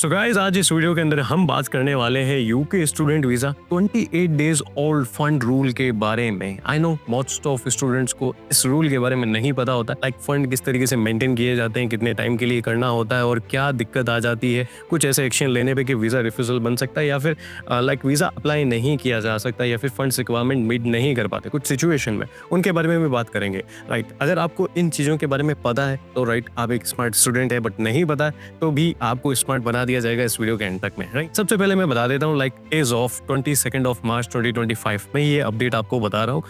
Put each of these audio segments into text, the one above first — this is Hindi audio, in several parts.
सो गाइस, आज इस वीडियो के अंदर हम बात करने वाले हैं UK student visa 28 days old fund rule के बारे में। I know most of students को इस रूल के बारे में नहीं पता होता, लाइक फंड किस तरीके से मेंटेन किए जाते हैं, कितने टाइम के लिए करना होता है और क्या दिक्कत आ जाती है कुछ ऐसे एक्शन लेने पे कि वीज़ा रिफ्यूजल बन सकता है या फिर लाइक वीज़ा अप्लाई नहीं किया जा सकता या फिर फंड्स रिक्वायरमेंट मीट नहीं कर पाते कुछ सिचुएशन में, उनके बारे में भी बात करेंगे। राइट, अगर आपको इन चीज़ों के बारे में पता है तो राइट, आप एक स्मार्ट स्टूडेंट है, बट नहीं पता है तो भी आपको स्मार्ट बना दिया जाएगा इस वीडियो के एंड तक में। राइट, सबसे पहले मैं बता देता हूँ, लाइक एज ऑफ 22 मार्च 2025 में ये अपडेट आपको बता रहा हूँ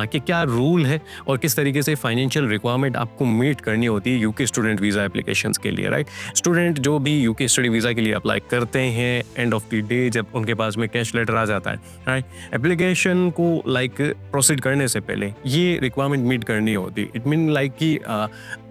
कि क्या रूल है और किस तरीके से फाइनेंशियल रिक्वायरमेंट आपको मीट करनी होती है यूके स्टूडेंट वीज़ा एप्लीकेशंस के लिए। राइट, स्टूडेंट जो भी यूके स्टडी वीज़ा के लिए अप्लाई करते हैं, एंड ऑफ द डे जब उनके पास में कैश लेटर आ जाता है, राइट, एप्लीकेशन को लाइक प्रोसीड करने से पहले ये रिक्वायरमेंट मीट करनी होती। इट मीन लाइक कि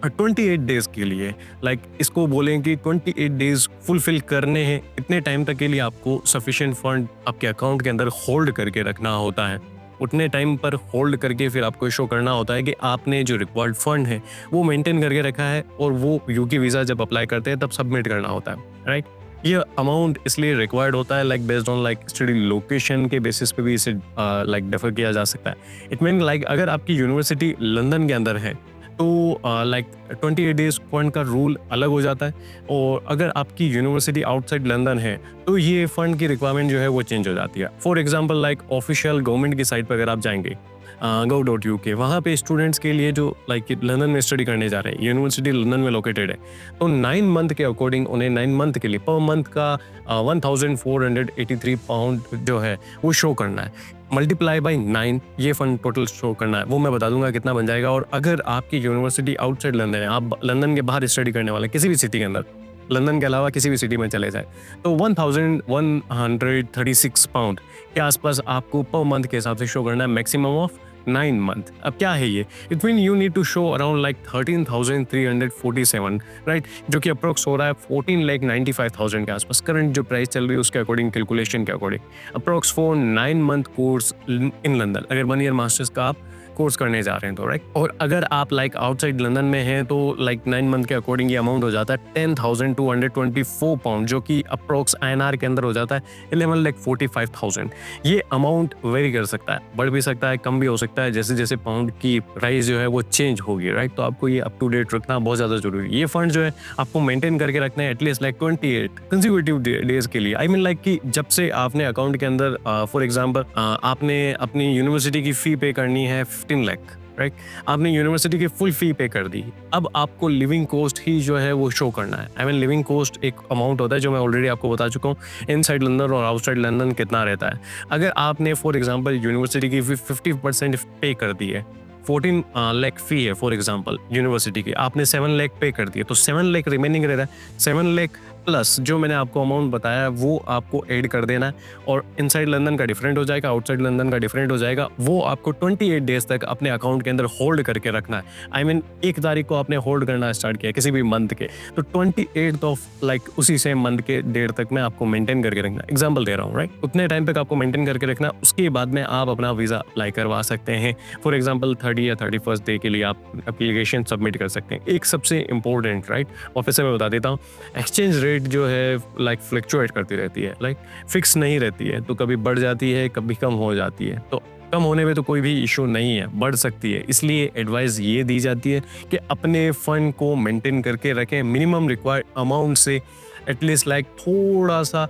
28 डेज के लिए, लाइक इसको बोलें कि 28 डेज फुलफिल करने हैं, इतने टाइम तक के लिए आपको सफिशिएंट फंड आपके अकाउंट के अंदर होल्ड करके रखना होता है। उतने टाइम पर होल्ड करके फिर आपको शो करना होता है कि आपने जो रिक्वायर्ड फंड है वो मेंटेन करके रखा है और वो यूके वीज़ा जब अप्लाई करते हैं तब सबमिट करना होता है। राइट, ये अमाउंट इसलिए रिक्वायर्ड होता है like based on like study location के बेसिस पे भी इसे लाइक डिफर किया जा सकता है। इट मीन लाइक अगर आपकी यूनिवर्सिटी लंदन के अंदर है तो लाइक 28 डेज फंड का रूल अलग हो जाता है, और अगर आपकी यूनिवर्सिटी आउटसाइड लंदन है तो ये फंड की रिक्वायरमेंट जो है वो चेंज हो जाती है। For example like official government की साइट पर अगर आप जाएंगे gov.uk, वहाँ पे स्टूडेंट्स के लिए जो लाइक लंदन में स्टडी करने जा रहे हैं, यूनिवर्सिटी लंदन में लोकेटेड है, तो 9 मंथ के अकॉर्डिंग उन्हें 9 मंथ के लिए पर मंथ का 1483 पाउंड जो है वो शो करना है, मल्टीप्लाई बाई 9 ये फंड टोटल शो करना है। वो मैं बता दूंगा कितना बन जाएगा। और अगर आपकी यूनिवर्सिटी आउटसाइड लंदन है, आप लंदन के बाहर स्टडी करने वाले किसी भी सिटी के अंदर, लंदन के अलावा किसी भी सिटी में चले जाए, तो 1136 पाउंड के आसपास आपको पर मंथ के हिसाब से शो करना है, मैक्सिमम ऑफ 9 मंथ। अब क्या है ये, it mean you need to show around like 13,347, right, जो कि अप्रोक्स हो रहा है 14,95,000 के आसपास। करंट जो प्राइस चल रही है उसके अकॉर्डिंग, कैलकुलेशन के according approx for 9 month course in London, अगर 1 ईयर मास्टर्स का आप कोर्स करने जा रहे हैं तो। राइट, और अगर आप लाइक आउटसाइड लंदन में हैं तो लाइक 9 मंथ के अकॉर्डिंग ये अमाउंट हो जाता है 10,224 पाउंड, जो कि अप्रोक्स INR के अंदर हो जाता है 11,45,000। ये अमाउंट वेरी कर सकता है, बढ़ भी सकता है, कम भी हो सकता है, जैसे जैसे पाउंड की प्राइस जो है वो चेंज होगी। राइट, तो आपको ये अप टू डेट रखना बहुत ज़्यादा जरूरी है। ये फंड जो है आपको मेंटेन करके रखना है एटलीस्ट लाइक 28 कंसेक्यूटिव डेज के लिए। आई मीन लाइक कि जब से आपने अकाउंट के अंदर फॉर एग्जाम्पल आपने अपनी यूनिवर्सिटी की फ़ी पे करनी है 15 लाख, राइट, आपने यूनिवर्सिटी की फुल फी पे कर दी, अब आपको लिविंग कॉस्ट ही जो है वो शो करना है। आई मीन लिविंग कॉस्ट एक अमाउंट होता है जो मैं ऑलरेडी आपको बता चुका हूँ, इनसाइड लंदन और आउटसाइड लंदन कितना रहता है। अगर आपने फॉर एग्जांपल यूनिवर्सिटी की 50% पे कर दी है, 14 लाख फी है फॉर एग्जांपल यूनिवर्सिटी की, आपने 7 लाख पे कर दिए, तो 7 लाख रिमेनिंग रह रहा है। 7 लाख प्लस जो मैंने आपको अमाउंट बताया वो आपको ऐड कर देना है, और इनसाइड लंदन का डिफरेंट हो जाएगा, आउटसाइड लंदन का डिफरेंट हो जाएगा। वो आपको 28 डेज तक अपने अकाउंट के अंदर होल्ड करके रखना है। आई मीन 1 तारीख को आपने होल्ड करना स्टार्ट किया किसी भी मंथ के, तो 28 ऑफ लाइक उसी सेम मंथ के डेट तक में आपको मेंटेन करके रखना। एग्जाम्पल दे रहा हूँ, राइट, उतने टाइम तक आपको मेंटेन करके रखना, उसके बाद में आप अपना वीज़ा अप्लाई करवा सकते हैं। फॉर एग्जाम्पल 30 या 31st डे के लिए आप एप्लीकेशन सबमिट कर सकते हैं। एक सबसे इंपॉर्टेंट, राइट, और फिर से मैं बता देता हूँ, एक्सचेंज रेट जो है लाइक फ्लक्चुएट करती रहती है, लाइक फिक्स नहीं रहती है, तो कभी बढ़ जाती है, कभी कम हो जाती है। तो कम होने में तो कोई भी इशू नहीं है, बढ़ सकती है, इसलिए एडवाइस ये दी जाती है कि अपने फंड को मेंटेन करके रखें, मिनिमम रिक्वायर्ड अमाउंट से एटलीस्ट लाइक थोड़ा सा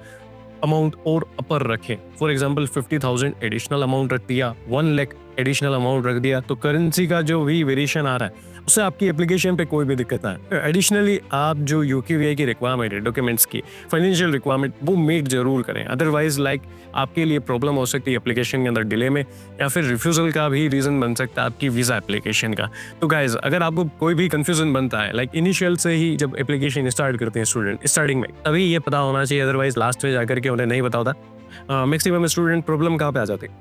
अमाउंट और अपर रखें। फॉर एग्जांपल 50,000 एडिशनल अमाउंट रख दिया, 1 लाख एडिशनल अमाउंट रख दिया, तो करेंसी का जो भी वेरिएशन आ रहा है उससे आपकी एप्लीकेशन पे कोई भी दिक्कत ना है। एडिशनली आप जो यूकेवीआई की रिक्वायरमेंट है, डॉक्यूमेंट्स की, फाइनेंशियल रिक्वायरमेंट, वो मीट जरूर करें, अदरवाइज लाइक आपके लिए प्रॉब्लम हो सकती है एप्लीकेशन के अंदर डिले में, या फिर रिफ्यूजल का भी रीज़न बन सकता है आपकी वीज़ा एप्लीकेशन का। तो गाइज, अगर आपको कोई भी कंफ्यूजन बनता है लाइक इनिशियल से ही जब एप्लीकेशन स्टार्ट करते हैं स्टूडेंट स्टार्टिंग में, तभी ये पता होना चाहिए, अदरवाइज लास्ट में जाकर के उन्हें नहीं पता होता। मैक्सिमम स्टूडेंट प्रॉब्लम कहाँ पे आ जाते हैं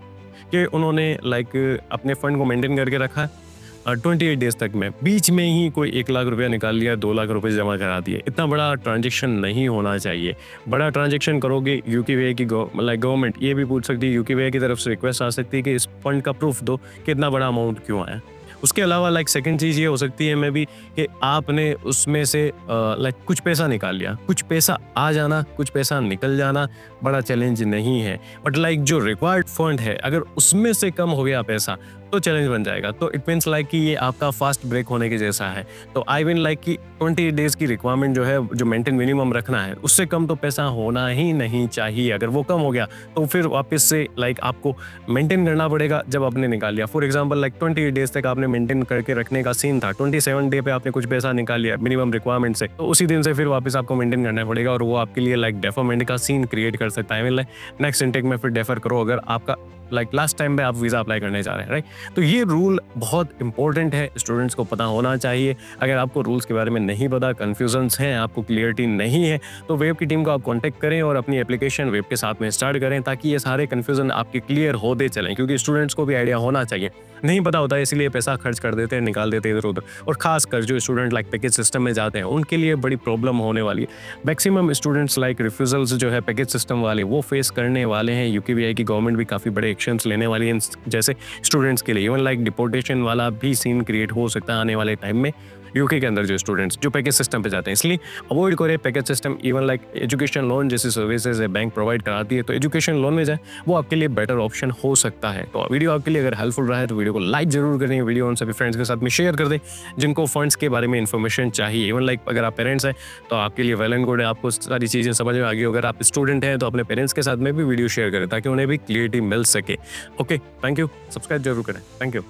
कि उन्होंने लाइक अपने फंड को मेंटेन करके रखा है 28 डेज तक में, बीच में ही कोई 1 लाख रुपया निकाल लिया, 2 लाख रुपए जमा करा दिए। इतना बड़ा ट्रांजेक्शन नहीं होना चाहिए। बड़ा ट्रांजेक्शन करोगे यूकेवीआई की लाइक गवर्नमेंट ये भी पूछ सकती है, यूकेवीआई की तरफ से रिक्वेस्ट आ सकती है कि इस फंड का प्रूफ दो कि इतना बड़ा अमाउंट क्यों आया। उसके अलावा लाइक सेकंड चीज़ ये हो सकती है मे बी कि आपने उसमें से लाइक कुछ पैसा निकाल लिया, कुछ पैसा आ जाना, कुछ पैसा निकल जाना बड़ा चैलेंज नहीं है, बट लाइक जो रिक्वायर्ड फंड है अगर उसमें से कम हो गया पैसा तो चैलेंज बन जाएगा। तो इट मीन्स लाइक कि ये आपका फास्ट ब्रेक होने के जैसा है। तो आई मीन लाइक कि 20 डेज़ की रिक्वायरमेंट जो है, जो मेंटेन मिनिमम रखना है, उससे कम तो पैसा होना ही नहीं चाहिए। अगर वो कम हो गया तो फिर वापस से लाइक आपको मेंटेन करना पड़ेगा जब आपने निकाल लिया। फॉर एग्जांपल लाइक 20 डेज़ तक आपने मेंटेन करके रखने का सीन था, 27 डे पे आपने कुछ पैसा निकाल लिया मिनिमम रिक्वायरमेंट से, तो उसी दिन से फिर वापस आपको मेंटेन करना पड़ेगा और वो आपके लिए लाइक डेफरमेंट का सीन क्रिएट कर सकता है। I mean like next intake में फिर डेफर करो अगर आपका लाइक लास्ट टाइम पे आप वीज़ा अप्लाई करने जा रहे हैं, राइट? तो ये रूल बहुत इंपॉर्टेंट है, स्टूडेंट्स को पता होना चाहिए। अगर आपको रूल्स के बारे में नहीं पता, कन्फ्यूजन्स हैं, आपको क्लियरिटी नहीं है, तो वेब की टीम को आप कॉन्टैक्ट करें और अपनी एप्लीकेशन वेब के साथ में स्टार्ट करें ताकि ये सारे कन्फ्यूजन आपके क्लियर होते चलें, क्योंकि स्टूडेंट्स को भी आइडिया होना चाहिए। नहीं पता होता है इसीलिए पैसा खर्च कर देते हैं, निकाल देते हैं इधर-उधर, और खासकर जो स्टूडेंट लाइक पैकेज सिस्टम में जाते हैं उनके लिए बड़ी प्रॉब्लम होने वाली है। मैक्सिमम स्टूडेंट्स लाइक रिफ्यूजल्स जो है पैकेज सिस्टम वाले वो फेस करने वाले हैं। यूकेवीआई की गवर्नमेंट भी काफ़ी बड़े एक्शंस लेने वाली है जैसे स्टूडेंट्स के लिए। इवन लाइक डिपोर्टेशन वाला भी सीन क्रिएट हो सकता है आने वाले टाइम में यूके के अंदर जो स्टूडेंट्स जो पैकेज सिस्टम पे जाते हैं। इसलिए अवॉइड करें package system. Even like education loan जैसी सर्विसेज है बैंक प्रोवाइड कराती है, तो एजुकेशन लोन में जाए, वो आपके लिए बेटर ऑप्शन हो सकता है। तो वीडियो आपके लिए अगर हेल्पफुल रहा है तो वीडियो को लाइक जरूर करें, वीडियो उन सभी फ्रेंड्स के साथ में शेयर कर दें जिनको फंड्स के बारे में इन्फॉर्मेशन चाहिए। इवन लाइक अगर आप पेरेंट्स हैं तो आपके लिए वेल एंड गुड है, आपको सारी चीज़ें समझ में आ गई। अगर आप स्टूडेंट हैं तो अपने पेरेंट्स के साथ में भी वीडियो शेयर करें ताकि उन्हें भी क्लियरिटी मिल सके। Okay, thank you. सब्सक्राइब जरूर करें। Thank you.